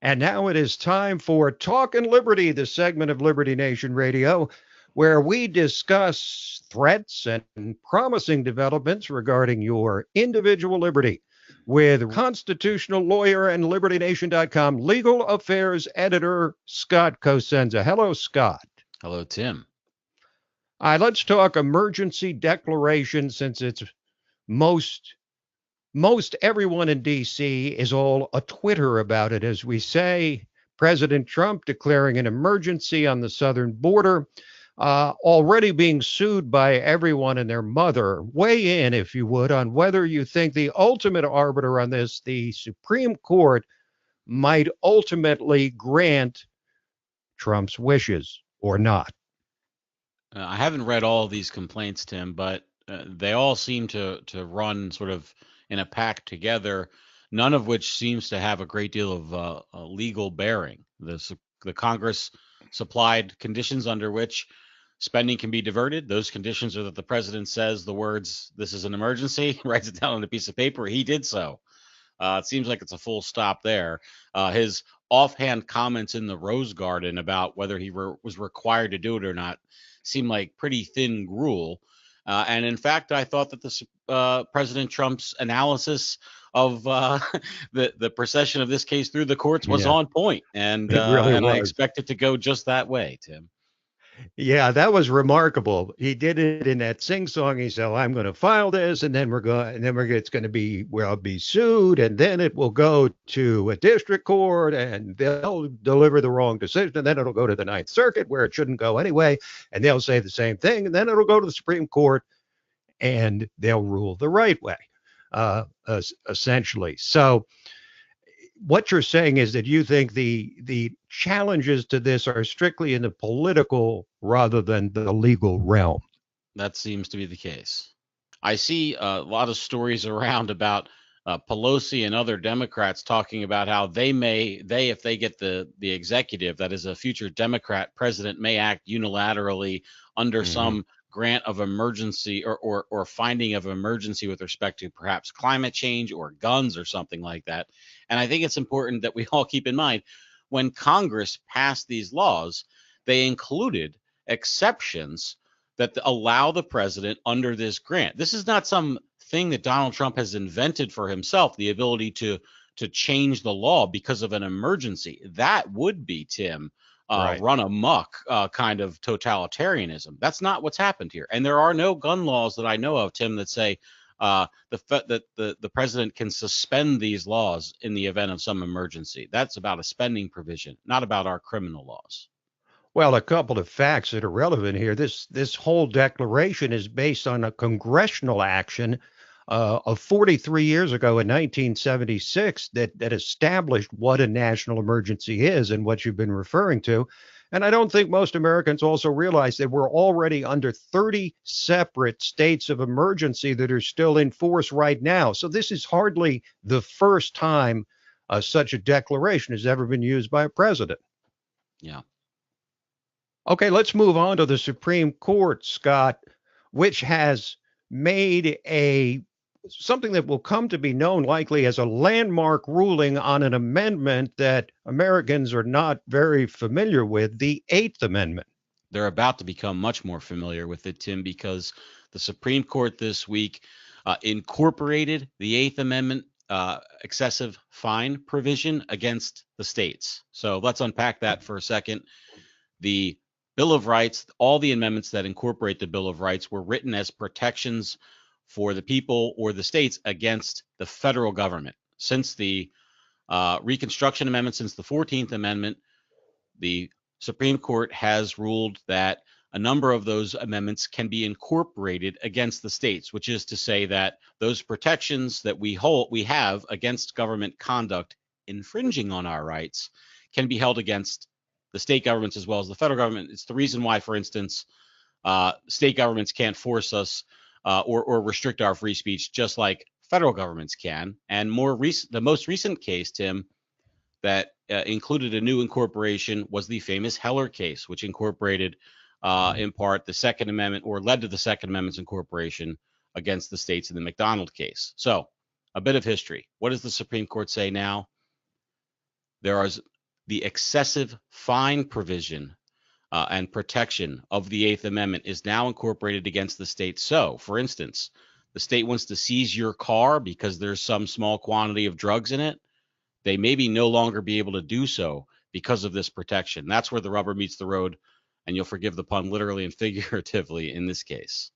And now it is time for Talkin' Liberty, the segment of Liberty Nation Radio, where we discuss threats and promising developments regarding your individual liberty with constitutional lawyer and LibertyNation.com legal affairs editor Scott Cosenza. Hello, Scott. Hello, Tim. All right, let's talk emergency declaration since it's most most everyone in D.C. is all a Twitter about it, as we say. President Trump declaring an emergency on the southern border, already being sued by everyone and their mother. Weigh in, if you would, on whether you think the ultimate arbiter on this, the Supreme Court, might ultimately grant Trump's wishes or not. I haven't read all of these complaints, Tim, but they all seem to run sort of in a pack together, none of which seems to have a great deal of legal bearing. The Congress supplied conditions under which spending can be diverted. Those conditions are that the president says the words, "This is an emergency," writes it down on a piece of paper. He did so. It seems like it's a full stop there. His offhand comments in the Rose Garden about whether he was required to do it or not seemed like pretty thin gruel. And in fact, I thought that President Trump's analysis of the procession of this case through the courts was on point, and It really I was. expect it to go just that way, Tim. Yeah, that was remarkable. He did it in that sing song. He said, "I'm going to file this, and then it's going to be, well, I'll be sued, and then it will go to a district court, and they'll deliver the wrong decision, and then it'll go to the Ninth Circuit where it shouldn't go anyway, and they'll say the same thing, and then it'll go to the Supreme Court, and they'll rule the right way, essentially." So what you're saying is that you think the challenges to this are strictly in the political rather than the legal realm. That seems to be the case. I see a lot of stories around about Pelosi and other Democrats talking about how if they get the executive, that is a future Democrat president, may act unilaterally under some grant of emergency or finding of emergency with respect to perhaps climate change or guns or something like that. And I think it's important that we all keep in mind when Congress passed these laws, they included exceptions that allow the president under this grant. This is not some thing that Donald Trump has invented for himself, the ability to change the law because of an emergency. That would be, Tim, Right. run amok kind of totalitarianism. That's not what's happened here. And there are no gun laws that I know of, Tim, that say that the president can suspend these laws in the event of some emergency. That's about a spending provision, not about our criminal laws. Well, a couple of facts that are relevant here. This whole declaration is based on a congressional action of 43 years ago in 1976 that established what a national emergency is and what you've been referring to. And I don't think most Americans also realize that we're already under 30 separate states of emergency that are still in force right now. So this is hardly the first time such a declaration has ever been used by a president. Yeah. Okay, let's move on to the Supreme Court, Scott, which has made something that will come to be known likely as a landmark ruling on an amendment that Americans are not very familiar with, the Eighth Amendment. They're about to become much more familiar with it, Tim, because the Supreme Court this week incorporated the Eighth Amendment excessive fine provision against the states. So let's unpack that for a second. The Bill of Rights, all the amendments that incorporate the Bill of Rights were written as protections for the people or the states against the federal government. Since the Reconstruction Amendment, since the 14th Amendment, the Supreme Court has ruled that a number of those amendments can be incorporated against the states, which is to say that those protections that we have against government conduct infringing on our rights can be held against the state governments as well as the federal government. It's the reason why, for instance, state governments can't force us or restrict our free speech, just like federal governments can. And the most recent case, Tim, that included a new incorporation was the famous Heller case, which incorporated in part the Second Amendment, or led to the Second Amendment's incorporation against the states in the McDonald case. So a bit of history. What does the Supreme Court say now? There is the excessive fine provision and protection of the Eighth Amendment is now incorporated against the state. So, for instance, the state wants to seize your car because there's some small quantity of drugs in it. They maybe no longer be able to do so because of this protection. That's where the rubber meets the road, and you'll forgive the pun literally and figuratively in this case.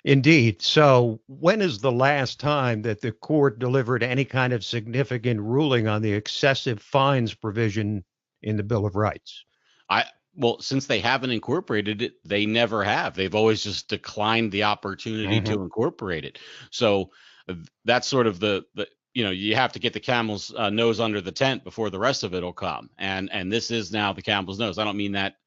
Indeed. So, when is the last time that the court delivered any kind of significant ruling on the excessive fines provision in the Bill of Rights? I well, since they haven't incorporated it, they never have. They've always just declined the opportunity Mhm. to incorporate it. So that's sort of the you have to get the camel's nose under the tent before the rest of it'll come. And this is now the camel's nose. I don't mean that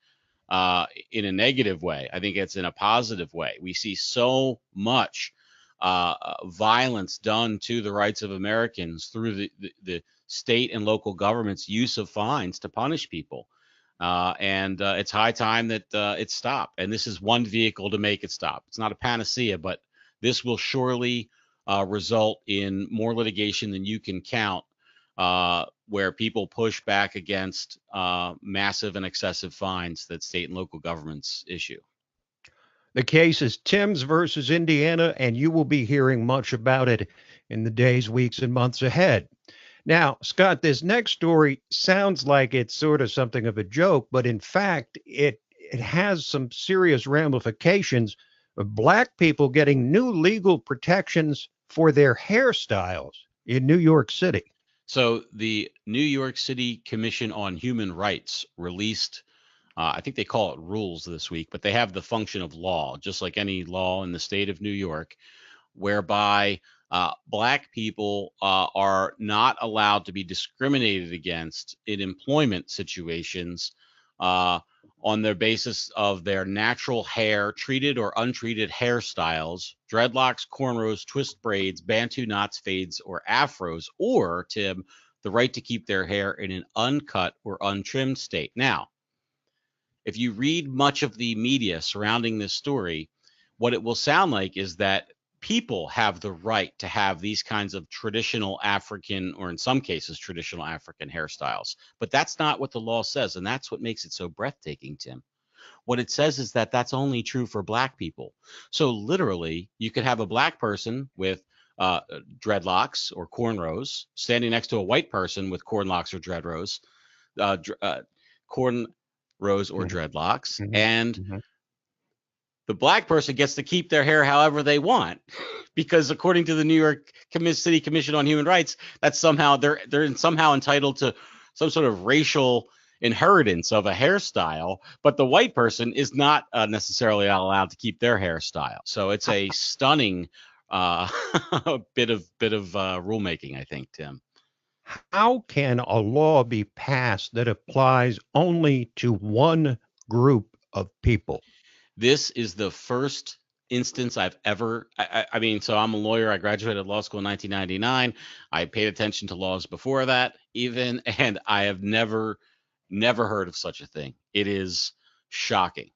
in a negative way. I think it's in a positive way. We see so much violence done to the rights of Americans through the state and local government's use of fines to punish people. And it's high time that it stop. And this is one vehicle to make it stop. It's not a panacea, but this will surely result in more litigation than you can count, where people push back against massive and excessive fines that state and local governments issue. The case is Timms versus Indiana, and you will be hearing much about it in the days, weeks, and months ahead. Now, Scott, this next story sounds like it's sort of something of a joke, but in fact, it has some serious ramifications of black people getting new legal protections for their hairstyles in New York City. So the New York City Commission on Human Rights released, I think they call it rules this week, but they have the function of law, just like any law in the state of New York, whereby black people are not allowed to be discriminated against in employment situations on the basis of their natural hair, treated or untreated hairstyles, dreadlocks, cornrows, twist braids, bantu knots, fades, or afros, or, Tim, the right to keep their hair in an uncut or untrimmed state. Now, if you read much of the media surrounding this story, what it will sound like is that people have the right to have these kinds of traditional African, or in some cases, traditional African hairstyles. But that's not what the law says. And that's what makes it so breathtaking, Tim. What it says is that that's only true for black people. So literally, you could have a black person with dreadlocks or cornrows standing next to a white person with cornlocks or dreadrows, corn rows or Mhm, dreadlocks, mhm, and mhm. the black person gets to keep their hair however they want, because according to the New York City Commission on Human Rights, that's somehow they're somehow entitled to some sort of racial inheritance of a hairstyle, but the white person is not necessarily allowed to keep their hairstyle. So it's a stunning uh, bit of rulemaking, I think, Tim. How can a law be passed that applies only to one group of people? This is the first instance I've ever. I mean, so I'm a lawyer. I graduated law school in 1999. I paid attention to laws before that, even, and I have never heard of such a thing. It is shocking.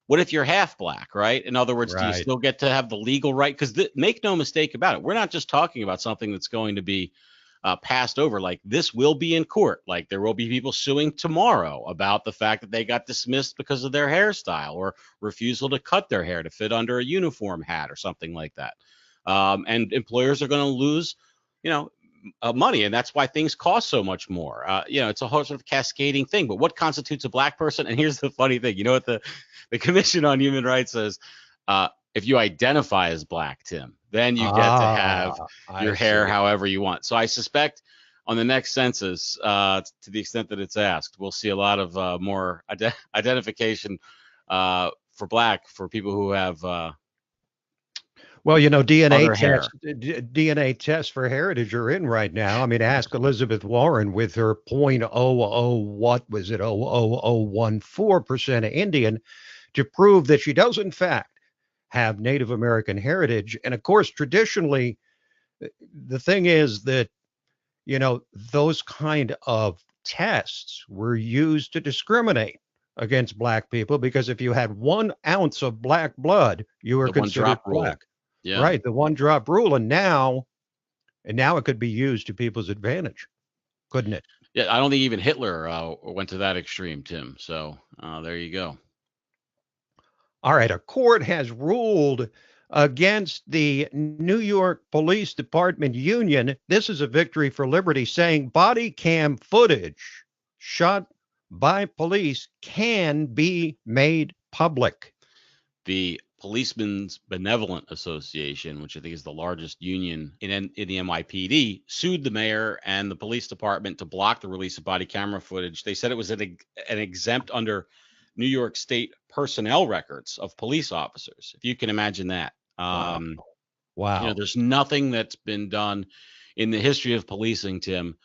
What if you're half black, right? In other words, do you Right. still get to have the legal right? Because make no mistake about it, we're not just talking about something that's going to be passed over. Like, this will be in court. Like, there will be people suing tomorrow about the fact that they got dismissed because of their hairstyle or refusal to cut their hair to fit under a uniform hat or something like that. And employers are going to lose, you know, money, and that's why things cost so much more. It's a whole sort of cascading thing. But what constitutes a black person? And here's the funny thing: you know what the Commission on Human Rights says? If you identify as black, Tim, then you get to have I your hair see. however you want. So I suspect on the next census, to the extent that it's asked, we'll see a lot of more identification for black for people who have Well, DNA other hair. tests, DNA tests for heritage are in right now. I mean, ask Elizabeth Warren with her point oh oh what was it 0.00014% Indian to prove that she does in fact have Native American heritage. And of course, traditionally, the thing is that those kind of tests were used to discriminate against black people because if you had 1 ounce of black blood, you were The one considered drop rule. black. Yeah. Right, the one drop rule, and now it could be used to people's advantage, couldn't it? Yeah, I don't think even Hitler went to that extreme, Tim. So there you go. All right, a court has ruled against the New York Police Department union. This is a victory for liberty, saying body cam footage shot by police can be made public. The Policemen's Benevolent Association, which I think is the largest union in the NYPD, sued the mayor and the police department to block the release of body camera footage. They said it was an exempt under New York State personnel records of police officers, if you can imagine that. Wow. Wow. There's nothing that's been done in the history of policing, Tim,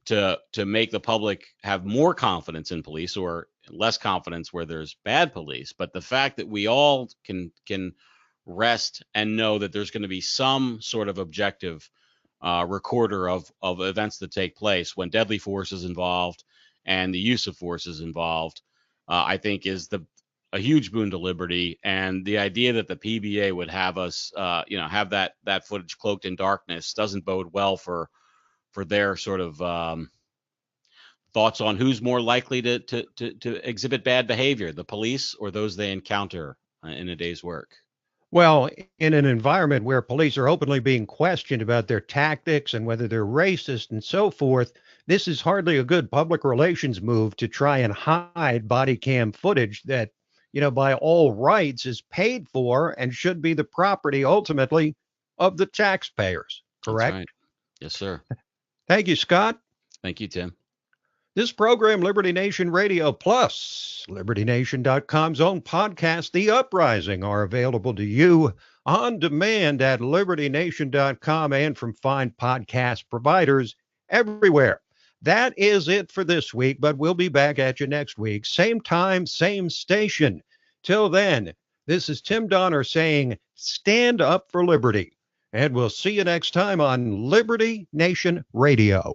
to make the public have more confidence in police or less confidence where there's bad police. But the fact that we all can rest and know that there's going to be some sort of objective recorder of events that take place when deadly force is involved and the use of force is involved, I think is a huge boon to liberty. And the idea that the PBA would have us, have that footage cloaked in darkness doesn't bode well for their sort of thoughts on who's more likely to exhibit bad behavior, the police or those they encounter in a day's work. Well, in an environment where police are openly being questioned about their tactics and whether they're racist and so forth, this is hardly a good public relations move to try and hide body cam footage that, by all rights is paid for and should be the property ultimately of the taxpayers. That's Correct? right. Yes, sir. Thank you, Scott. Thank you, Tim. This program, Liberty Nation Radio Plus, LibertyNation.com's own podcast, The Uprising, are available to you on demand at LibertyNation.com and from fine podcast providers everywhere. That is it for this week, but we'll be back at you next week. Same time, same station. Till then, this is Tim Donner saying, stand up for liberty. And we'll see you next time on Liberty Nation Radio.